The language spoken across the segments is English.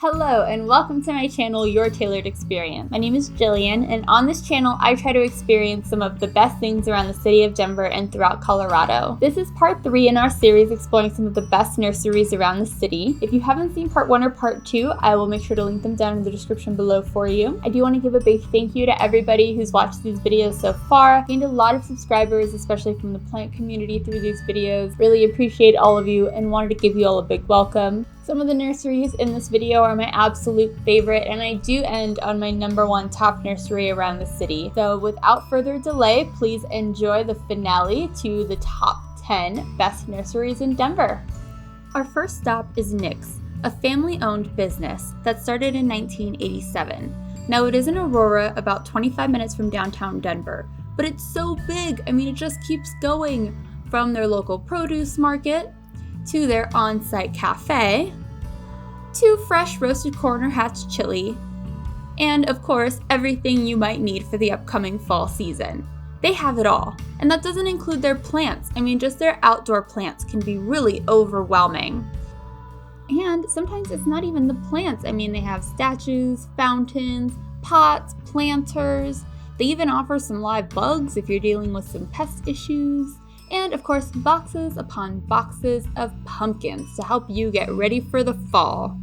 Hello and welcome to my channel, Your Tailored Experience. My name is Jillian, and on this channel I try to experience some of the best things around the city of Denver and throughout Colorado. This is part 3 in our series exploring some of the best nurseries around the city. If you haven't seen part 1 or part 2, I will make sure to link them down in the description below for you. I do want to give a big thank you to everybody who's watched these videos so far. I've gained a lot of subscribers, especially from the plant community through these videos. Really appreciate all of you and wanted to give you all a big welcome. Some of the nurseries in this video are my absolute favorite, and I do end on my #1 top nursery around the city. So without further delay, please enjoy the finale to the top 10 best nurseries in Denver. Our first stop is Nick's, a family-owned business that started in 1987. Now it is in Aurora, about 25 minutes from downtown Denver, but it's so big. I mean, it just keeps going from their local produce market to their on-site cafe, to fresh roasted corn or hatch chili, and of course, everything you might need for the upcoming fall season. They have it all, and that doesn't include their plants. I mean, just their outdoor plants can be really overwhelming. And sometimes it's not even the plants. I mean, they have statues, fountains, pots, planters. They even offer some live bugs if you're dealing with some pest issues. And of course, boxes upon boxes of pumpkins to help you get ready for the fall.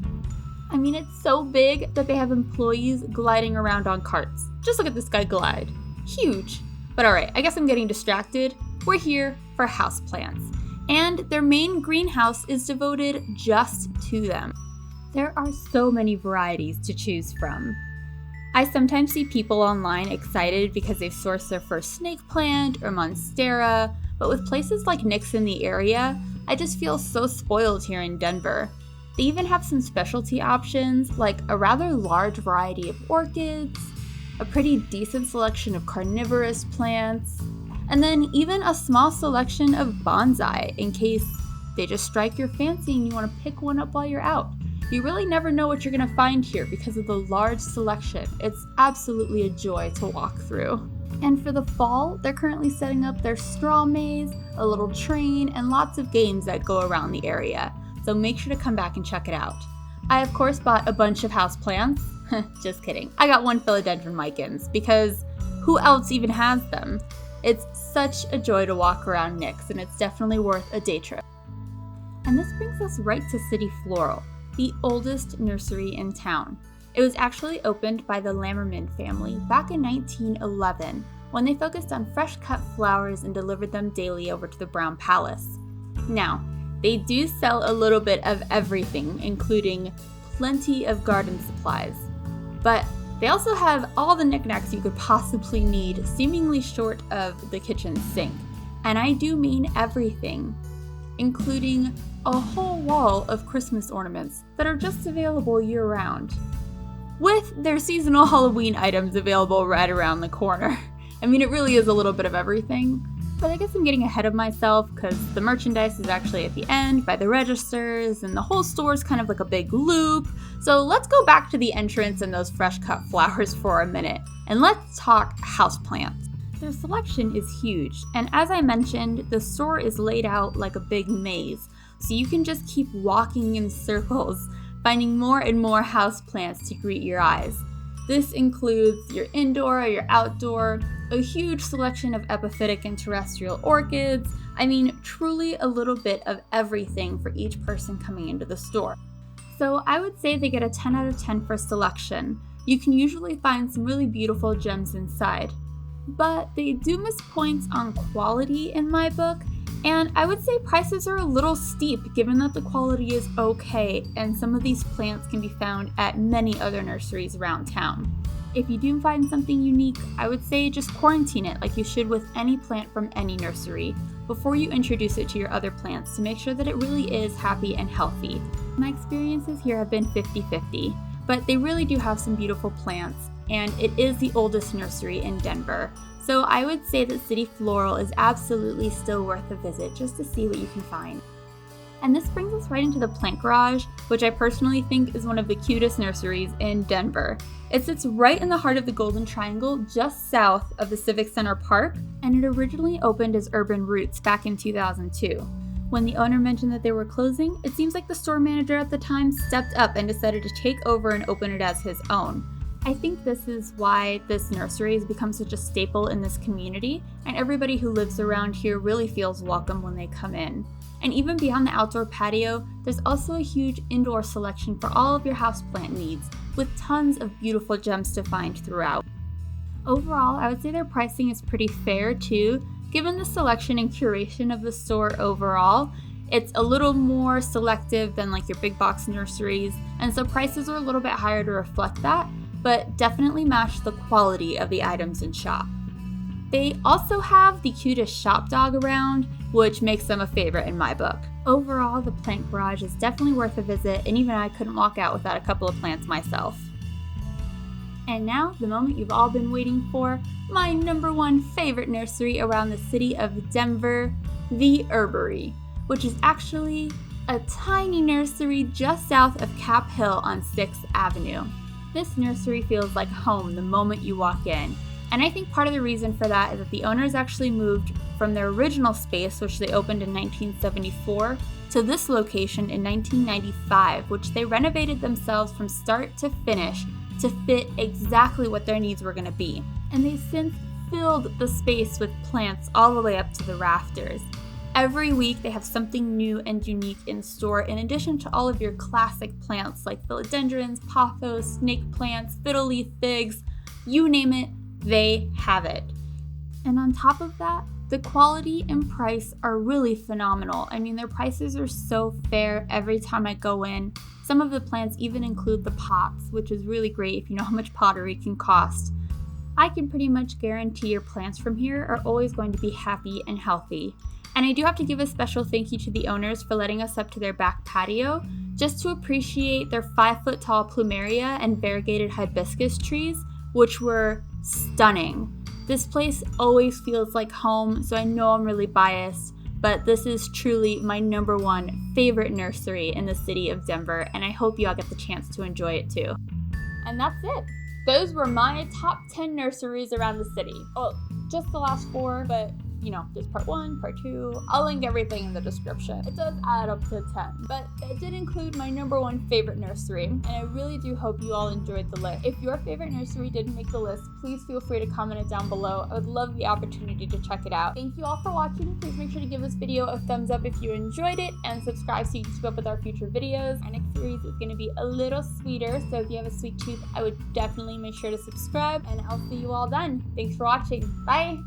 I mean, it's so big that they have employees gliding around on carts. Just look at this guy glide. Huge. But alright, I guess I'm getting distracted. We're here for houseplants. And their main greenhouse is devoted just to them. There are so many varieties to choose from. I sometimes see people online excited because they've sourced their first snake plant or monstera, but with places like Nick's in the area, I just feel so spoiled here in Denver. They even have some specialty options, like a rather large variety of orchids, a pretty decent selection of carnivorous plants, and then even a small selection of bonsai in case they just strike your fancy and you want to pick one up while you're out. You really never know what you're going to find here because of the large selection. It's absolutely a joy to walk through. And for the fall, they're currently setting up their straw maze, a little train, and lots of games that go around the area. So make sure to come back and check it out. I of course bought a bunch of houseplants. Just kidding. I got 1 philodendron micans because who else even has them? It's such a joy to walk around Nick's, and it's definitely worth a day trip. And this brings us right to City Floral, the oldest nursery in town. It was actually opened by the Lammerman family back in 1911 when they focused on fresh cut flowers and delivered them daily over to the Brown Palace. Now, they do sell a little bit of everything, including plenty of garden supplies, but they also have all the knickknacks you could possibly need, seemingly short of the kitchen sink. And I do mean everything, including a whole wall of Christmas ornaments that are just available year-round, with their seasonal Halloween items available right around the corner. I mean, it really is a little bit of everything, but I guess I'm getting ahead of myself because the merchandise is actually at the end by the registers, and the whole store is kind of like a big loop. So let's go back to the entrance and those fresh cut flowers for a minute, and let's talk houseplants. Their selection is huge, and as I mentioned, the store is laid out like a big maze, so you can just keep walking in circles, finding more and more houseplants to greet your eyes. This includes your indoor or your outdoor, a huge selection of epiphytic and terrestrial orchids. I mean, truly a little bit of everything for each person coming into the store. So I would say they get a 10 out of 10 for selection. You can usually find some really beautiful gems inside, but they do miss points on quality in my book. And I would say prices are a little steep given that the quality is okay, and some of these plants can be found at many other nurseries around town. If you do find something unique, I would say just quarantine it like you should with any plant from any nursery before you introduce it to your other plants to make sure that it really is happy and healthy. My experiences here have been 50-50, but they really do have some beautiful plants, and it is the oldest nursery in Denver. So I would say that City Floral is absolutely still worth a visit just to see what you can find. And this brings us right into the Plant Garage, which I personally think is one of the cutest nurseries in Denver. It sits right in the heart of the Golden Triangle, just south of the Civic Center Park, and it originally opened as Urban Roots back in 2002. When the owner mentioned that they were closing, it seems like the store manager at the time stepped up and decided to take over and open it as his own. I think this is why this nursery has become such a staple in this community, and everybody who lives around here really feels welcome when they come in. And even beyond the outdoor patio, there's also a huge indoor selection for all of your houseplant needs, with tons of beautiful gems to find throughout. Overall, I would say their pricing is pretty fair too. Given the selection and curation of the store overall, it's a little more selective than like your big box nurseries, and so prices are a little bit higher to reflect that, but definitely match the quality of the items in shop. They also have the cutest shop dog around, which makes them a favorite in my book. Overall, the plant garage is definitely worth a visit, and even I couldn't walk out without a couple of plants myself. And now, the moment you've all been waiting for, my number one favorite nursery around the city of Denver, the Herbery, which is actually a tiny nursery just south of Cap Hill on 6th Avenue. This nursery feels like home the moment you walk in, and I think part of the reason for that is that the owners actually moved from their original space, which they opened in 1974, to this location in 1995, which they renovated themselves from start to finish to fit exactly what their needs were going to be. And they've since filled the space with plants all the way up to the rafters. Every week they have something new and unique in store, in addition to all of your classic plants like philodendrons, pothos, snake plants, fiddle leaf figs, you name it, they have it. And on top of that, the quality and price are really phenomenal. I mean, their prices are so fair every time I go in. Some of the plants even include the pots, which is really great if you know how much pottery can cost. I can pretty much guarantee your plants from here are always going to be happy and healthy. And I do have to give a special thank you to the owners for letting us up to their back patio, just to appreciate their 5-foot tall plumeria and variegated hibiscus trees, which were stunning. This place always feels like home, so I know I'm really biased, but this is truly my number one favorite nursery in the city of Denver, and I hope you all get the chance to enjoy it too. And that's it. Those were my top 10 nurseries around the city. Oh, just the last 4, but you know, there's part 1, part 2. I'll link everything in the description. It does add up to 10, but it did include my number one favorite nursery, and I really do hope you all enjoyed the list. If your favorite nursery didn't make the list, please feel free to comment it down below. I would love the opportunity to check it out. Thank you all for watching. Please make sure to give this video a thumbs up if you enjoyed it, and subscribe so you can keep up with our future videos. Our next series is going to be a little sweeter, so if you have a sweet tooth, I would definitely make sure to subscribe, and I'll see you all then. Thanks for watching. Bye!